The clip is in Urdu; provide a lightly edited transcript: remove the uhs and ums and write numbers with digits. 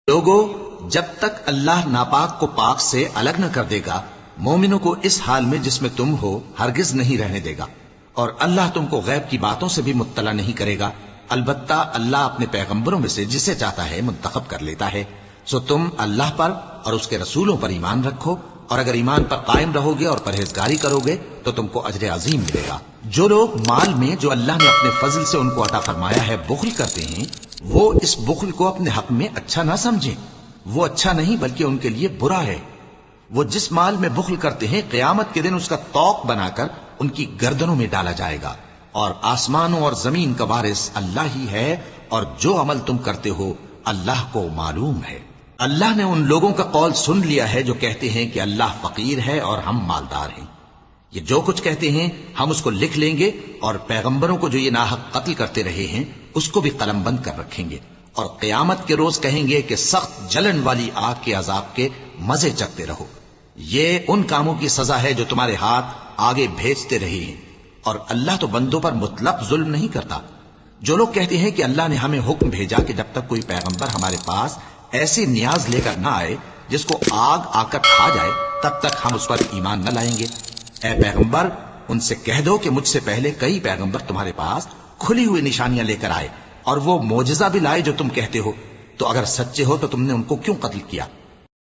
لوگوں، جب تک اللہ ناپاک کو پاک سے الگ نہ کر دے گا، مومنوں کو اس حال میں جس میں تم ہو ہرگز نہیں رہنے دے گا، اور اللہ تم کو غیب کی باتوں سے بھی مطلع نہیں کرے گا۔ البتہ اللہ اپنے پیغمبروں میں سے جسے چاہتا ہے منتخب کر لیتا ہے۔ سو تم اللہ پر اور اس کے رسولوں پر ایمان رکھو، اور اگر ایمان پر قائم رہو گے اور پرہیزگاری کرو گے تو تم کو اجر عظیم ملے گا۔ جو لوگ مال میں جو اللہ نے اپنے فضل سے ان کو عطا فرمایا ہے بخل کرتے ہیں، وہ اس بخل کو اپنے حق میں اچھا نہ سمجھیں، وہ اچھا نہیں بلکہ ان کے لیے برا ہے۔ وہ جس مال میں بخل کرتے ہیں قیامت کے دن اس کا طوق بنا کر ان کی گردنوں میں ڈالا جائے گا، اور آسمانوں اور زمین کا وارث اللہ ہی ہے، اور جو عمل تم کرتے ہو اللہ کو معلوم ہے۔ اللہ نے ان لوگوں کا قول سن لیا ہے جو کہتے ہیں کہ اللہ فقیر ہے اور ہم مالدار ہیں۔ یہ جو کچھ کہتے ہیں ہم اس کو لکھ لیں گے، اور پیغمبروں کو جو یہ ناحق قتل کرتے رہے ہیں اس کو بھی قلم بند کر رکھیں گے، اور قیامت کے روز کہیں گے کہ سخت جلن والی آگ کے عذاب کے مزے چکتے رہو۔ یہ ان کاموں کی سزا ہے جو تمہارے ہاتھ آگے بھیجتے رہے ہیں، اور اللہ تو بندوں پر مطلق ظلم نہیں کرتا۔ جو لوگ کہتے ہیں کہ اللہ نے ہمیں حکم بھیجا کہ جب تک کوئی پیغمبر ہمارے پاس ایسی نیاز لے کر نہ آئے جس کو آگ آ کر کھا جائے تب تک ہم اس پر ایمان نہ لائیں گے۔ اے پیغمبر، ان سے کہہ دو کہ مجھ سے پہلے کئی پیغمبر تمہارے پاس کھلی ہوئی نشانیاں لے کر آئے، اور وہ معجزہ بھی لائے جو تم کہتے ہو، تو اگر سچے ہو تو تم نے ان کو کیوں قتل کیا؟